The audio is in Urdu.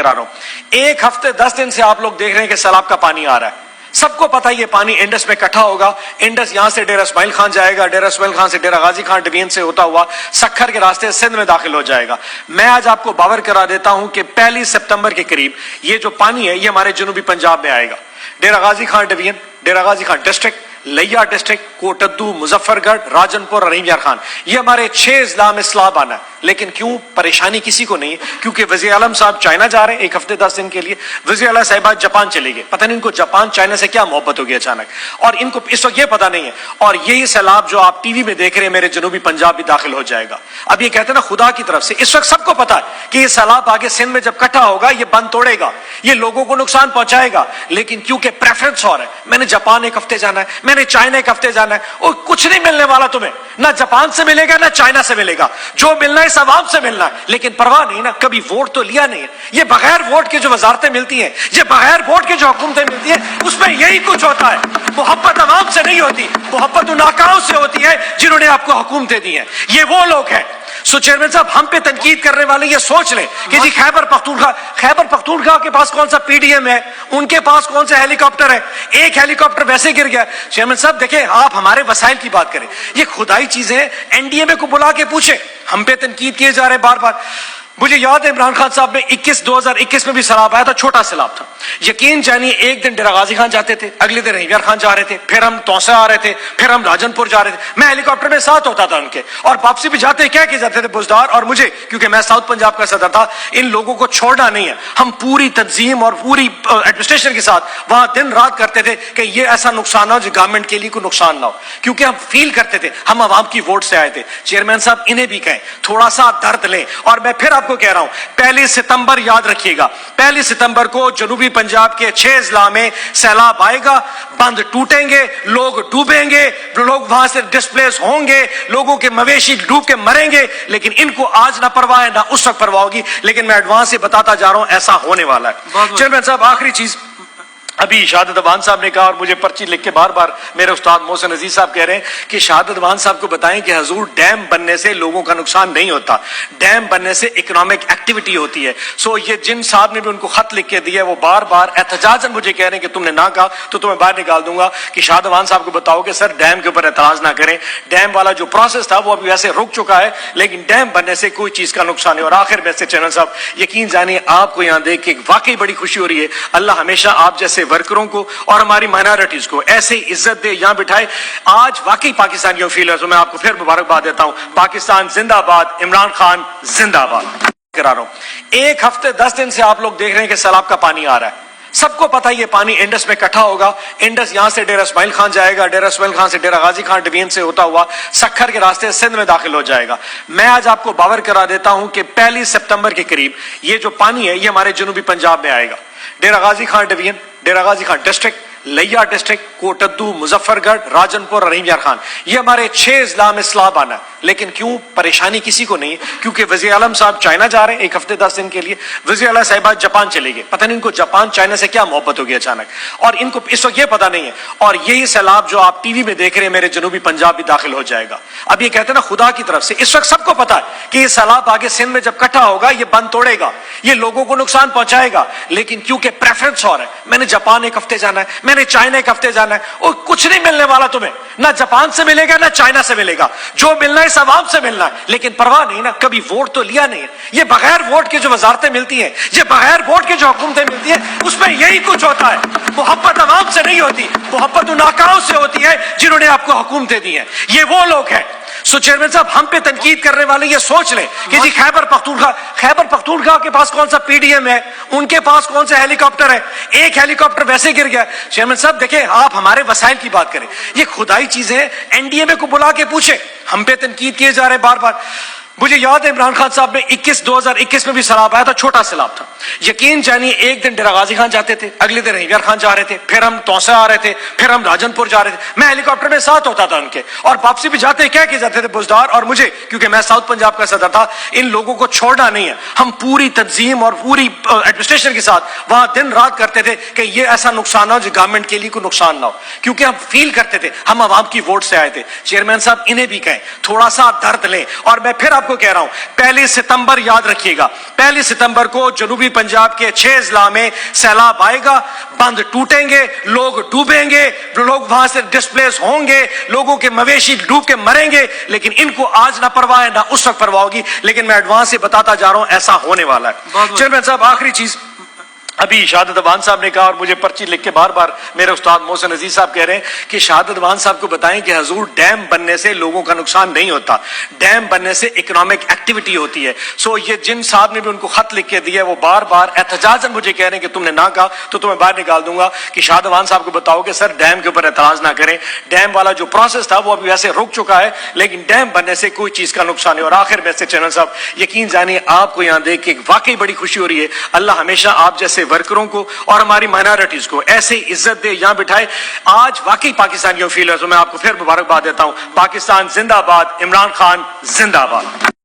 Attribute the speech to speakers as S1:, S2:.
S1: کرا رہا ہوں۔ ایک ہفتے 10 دن سے آپ لوگ دیکھ رہے ہیں کہ سیلاب کا پانی آ رہا ہے، سب کو پتا یہ پانی انڈس میں اکٹھا ہوگا، انڈس یہاں سے ڈیرہ اسماعیل خان جائے گا، ڈیرہ اسماعیل خان سے ڈیرہ غازی خان ڈوین سے ہوتا ہوا سکھر کے راستے سندھ میں داخل ہو جائے گا۔ میں آج آپ کو باور کرا دیتا ہوں کہ 1 سپتمبر کے قریب یہ جو پانی ہے یہ ہمارے جنوبی پنجاب میں آئے گا، ڈیرہ غازی خان ڈوین، ڈیرہ غازی خان ڈسٹرکٹ، لیا ڈسٹرکٹ، کوٹدو، مظفر گڑھ، راجن پور اور رحیم یار خان، یہ ہمارے 6 اضلاع میں سیلاب آنا ہے۔ لیکن کیوں پریشانی کسی کو نہیں، کیونکہ وزیر اعظم صاحب چائنا جا رہے ہیں 1 ہفتے 10 دن کے لیے، وزیر اعلیٰ صاحبہ جاپان چلے گئے، پتہ نہیں ان کو جاپان چائنا سے کیا محبت ہوگی اچانک، اور ان کو اس وقت یہ پتہ نہیں ہے۔ اور یہی سیلاب جو آپ ٹی وی میں دیکھ رہے ہیں میرے جنوبی پنجاب بھی داخل ہو جائے گا۔ اب یہ کہتے ہیں نا خدا کی طرف سے، اس وقت سب کو پتا ہے کہ یہ سیلاب آگے سندھ میں جب اکٹھا ہوگا یہ بند توڑے گا، یہ لوگوں کو نقصان پہنچائے گا، لیکن کیونکہ پریفرنس اور ہے، میں نے جاپان 1 ہفتے جانا ہے، میں نے چائنا 1 ہفتے جانا ہے، اور کچھ نہیں ملنے والا تمہیں، نہ جاپان سے ملے گا نہ چائنا سے ملے گا، جو ملنا ہے اس عوام سے ملنا ہے۔ لیکن پرواہ نہیں نا، کبھی ووٹ تو لیا نہیں ہے، یہ بغیر ووٹ کے جو وزارتیں ملتی ہیں، یہ بغیر ووٹ کے جو حکومتیں ملتی ہیں، اس میں یہی کچھ ہوتا ہے۔ محبت عوام سے نہیں ہوتی، محبت ان ناکاؤں سے ہوتی ہے جنہوں نے آپ کو حکومتیں دی ہیں۔ یہ وہ لوگ ہیں۔ سو چیئرمین صاحب، ہم پہ تنقید کرنے والے یہ سوچ لیں کہ جی خیبر پختونخوا کے پاس کون سا پی ڈی ایم ہے، ان کے پاس کون سے ہیلی کاپٹر ہے، ایک ہیلی کاپٹر ویسے گر گیا۔ چیئرمین صاحب دیکھیں، آپ ہمارے وسائل کی بات کریں، یہ خدائی چیزیں ہیں، این ڈی ایم اے کو بلا کے پوچھیں، ہم پہ تنقید کیے جا رہے بار بار۔ مجھے یاد ہے عمران خان صاحب نے 2021 میں بھی سیلاب آیا تھا، چھوٹا سیلاب تھا، یقین جانیے ایک دن ڈیرہ غازی خان جاتے تھے، اگلے دن رحیم یار خان جا رہے تھے، پھر ہم توسا آ رہے تھے، پھر ہم راجن پور جا رہے تھے، میں ہیلی کاپٹر میں ساتھ ہوتا تھا ان کے، اور واپسی بھی جاتے کیا کہ جاتے تھے بزدار، اور مجھے کیونکہ میں ساؤتھ پنجاب کا صدر تھا، ان لوگوں کو چھوڑنا نہیں ہے، ہم پوری تنظیم اور پوری ایڈمنسٹریشن کے ساتھ وہاں دن رات کرتے تھے کہ یہ ایسا نقصان نہ ہو جو گورنمنٹ کے لیے کوئی نقصان نہ ہو، کیونکہ ہم فیل کرتے تھے، ہم عوام کی ووٹ سے آئے تھے۔ چیئرمین صاحب انہیں بھی کہیں تھوڑا سا درد لیں، اور میں پھر آپ کو کہہ رہا ہوں 1 ستمبر یاد رکھیے گا، 1 ستمبر کو جنوبی پنجاب کے 6 اضلاع میں سیلاب آئے گا، بند ٹوٹیں گے، لوگ ڈوبیں گے، لوگ وہاں سے ڈسپلیس ہوں گے، لوگوں کے مویشی ڈوب کے مریں گے، لیکن ان کو آج نہ پرواہ ہے نہ اس وقت پرواہ ہوگی، لیکن میں ایڈوانس سے بتاتا جا رہا ہوں ایسا ہونے والا ہے۔ چیئرمین صاحب آخری چیز، ابھی شہادت افغان صاحب نے کہا اور مجھے پرچی لکھ کے بار بار میرے استاد محسن عزیز صاحب کہہ رہے ہیں کہ شہادت افغان صاحب کو بتائیں کہ حضور ڈیم بننے سے لوگوں کا نقصان نہیں ہوتا، ڈیم بننے سے اکنامک ایکٹیویٹی ہوتی ہے۔ سو یہ جن صاحب نے بھی ان کو خط لکھ کے دیا ہے وہ بار بار احتجاجاً مجھے کہہ رہے ہیں کہ تم نے نہ کہا تو تمہیں باہر نکال دوں گا، کہ شہادت افغان صاحب کو بتاؤ کہ سر ڈیم کے اوپر اعتراض نہ کریں، ڈیم والا جو پروسیس تھا وہ ابھی ویسے رک چکا ہے، لیکن ڈیم بننے سے کوئی چیز کا نقصان نہیں۔ اور آخر میں سے چینل صاحب یقین جانیے آپ کو یہاں دیکھ کے واقعی بڑی خوشی ہو رہی ہے، اللہ ہمیشہ آپ جیسے ورکروں کو اور ہماری مائنارٹیز کو ایسے عزت دے، یہاں بٹھائے۔ آج واقعی پاکستانیوں فیل ہے، تو میں آپ کو پھر مبارکباد دیتا ہوں، پاکستان زندہ باد، عمران خان زندہ باد کرا رہا ہوں۔ 1 ہفتے 10 دن سے آپ لوگ دیکھ رہے ہیں کہ سیلاب کا پانی آ رہا ہے، سب کو پتا یہ پانی انڈس میں اکٹھا ہوگا، انڈس یہاں سے ڈیرہ اسماعیل خان جائے گا، ڈیرہ اسماعیل خان سے ڈیرہ غازی خان ڈوین سے ہوتا ہوا سکھر کے راستے سندھ میں داخل ہو جائے گا۔ میں آج آپ کو باور کرا دیتا ہوں کہ 1 سپتمبر کے قریب یہ جو پانی ہے یہ ہمارے جنوبی پنجاب میں آئے گا، ڈیرہ غازی خان ڈوین، ڈیرہ غازی خان ڈسٹرکٹ، لیا ڈسٹرکٹ، کوٹدو، مظفر گڑھ، راجن پور اور رحیم یار خان، یہ ہمارے 6 اضلاع میں سیلاب آنا ہے۔ لیکن کیوں پریشانی کسی کو نہیں، کیونکہ وزیر اعظم صاحب چائنا جا رہے ہیں 1 ہفتے 10 دن کے لیے، وزیر اعلیٰ صاحبہ جاپان چلے گئے، پتہ نہیں ان کو جاپان چائنا سے کیا محبت ہوگی اچانک، اور ان کو اس وقت یہ پتہ نہیں ہے۔ اور یہی سیلاب جو آپ ٹی وی میں دیکھ رہے ہیں میرے جنوبی پنجاب بھی داخل ہو جائے گا۔ اب یہ کہتے ہیں نا خدا کی طرف سے، اس وقت سب کو پتا ہے کہ یہ سیلاب آگے سندھ میں جب اکٹھا ہوگا یہ بند توڑے گا، یہ لوگوں کو نقصان پہنچائے گا، لیکن کیونکہ پریفرنس اور ہے، میں نے جاپان 1 ہفتے جانا ہے، میں نے چائنا 1 ہفتے جانا ہے، اور کچھ نہیں ملنے والا تمہیں، نہ جاپان سے ملے گا نہ چائنا سے ملے گا، جو ملنا ہے اس عوام سے ملنا ہے۔ لیکن پرواہ نہیں نا، کبھی ووٹ تو لیا نہیں ہے، یہ بغیر ووٹ کے جو وزارتیں ملتی ہیں، یہ بغیر ووٹ کے جو حکومتیں ملتی ہیں، اس میں یہی کچھ ہوتا ہے۔ محبت عوام سے نہیں ہوتی، محبت ان ناکاؤں سے ہوتی ہے جنہوں نے آپ کو حکومتیں دی ہیں۔ یہ وہ لوگ ہیں۔ سو چیئرمین صاحب، ہم پہ تنقید کرنے والے یہ سوچ لیں کہ جی خیبر پختونخوا کے پاس کون سا پی ڈی ایم ہے، ان کے پاس کون سے ہیلی کاپٹر ہے، ایک ہیلی کاپٹر ویسے گر گیا۔ چیئرمین صاحب دیکھیں، آپ ہمارے وسائل کی بات کریں، یہ خدائی چیزیں ہیں، این ڈی ایم اے کو بلا کے پوچھیں، ہم پہ تنقید کیے جا رہے بار بار۔ مجھے یاد ہے عمران خان صاحب نے 2021 میں بھی سیلاب آیا تھا، چھوٹا سیلاب تھا، یقین جانیے ایک دن ڈیرہ غازی خان جاتے تھے، اگلے دن رحیم یار خان جا رہے تھے، پھر ہم توسا آ رہے تھے، پھر ہم راجن پور جا رہے تھے، میں ہیلی کاپٹر میں ساتھ ہوتا تھا ان کے، اور واپسی بھی جاتے کیا کہ جاتے تھے بزدار، اور مجھے کیونکہ میں ساؤتھ پنجاب کا صدر تھا، ان لوگوں کو چھوڑنا نہیں ہے، ہم پوری تنظیم اور پوری ایڈمنسٹریشن کے ساتھ وہاں دن رات کرتے تھے کہ یہ ایسا نقصان نہ ہو جو گورنمنٹ کے لیے کوئی نقصان نہ ہو، کیونکہ ہم فیل کرتے تھے، ہم عوام کی ووٹ سے آئے تھے۔ چیئرمین صاحب انہیں بھی کہیں تھوڑا سا درد لیں، اور میں پھر آپ آپ کو کہہ رہا ہوں 1 ستمبر یاد رکھیے گا، 1 ستمبر کو جنوبی پنجاب کے 6 اضلاع میں سیلاب آئے گا، بند ٹوٹیں گے، لوگ ڈوبیں گے، لوگ وہاں سے ڈسپلیس ہوں گے، لوگوں کے مویشی ڈوب کے مریں گے، لیکن ان کو آج نہ پرواہ ہے نہ اس وقت پرواہ ہوگی، لیکن میں ایڈوانس سے بتاتا جا رہا ہوں ایسا ہونے والا ہے۔ چیئرمین صاحب آخری چیز، ابھی شہادت افغان صاحب نے کہا اور مجھے پرچی لکھ کے بار بار میرے استاد محسن عزیز صاحب کہہ رہے ہیں کہ شہادت افغان صاحب کو بتائیں کہ حضور ڈیم بننے سے لوگوں کا نقصان نہیں ہوتا، ڈیم بننے سے اکنامک ایکٹیویٹی ہوتی ہے۔ سو یہ جن صاحب نے بھی ان کو خط لکھ کے دیا ہے وہ بار بار احتجاجاً مجھے کہہ رہے ہیں کہ تم نے نہ کہا تو تمہیں باہر نکال دوں گا، کہ شہادت افغان صاحب کو بتاؤ کہ سر ڈیم کے اوپر اعتراض نہ کریں، ڈیم والا جو پروسیس تھا وہ ابھی ویسے رک چکا ہے، لیکن ڈیم بننے سے کوئی چیز کا نقصان نہیں۔ اور آخر میں سے چینل صاحب یقین جانیے آپ کو یہاں دیکھ کے واقعی بڑی خوشی ہو رہی ہے، اللہ ہمیشہ آپ جیسے ورکروں کو اور ہماری مائنارٹیز کو ایسے عزت دے، یہاں بٹھائے۔ آج واقعی پاکستانیوں فیل ہے، تو میں آپ کو پھر مبارکباد دیتا ہوں۔ پاکستان زندہ باد، عمران خان زندہ باد۔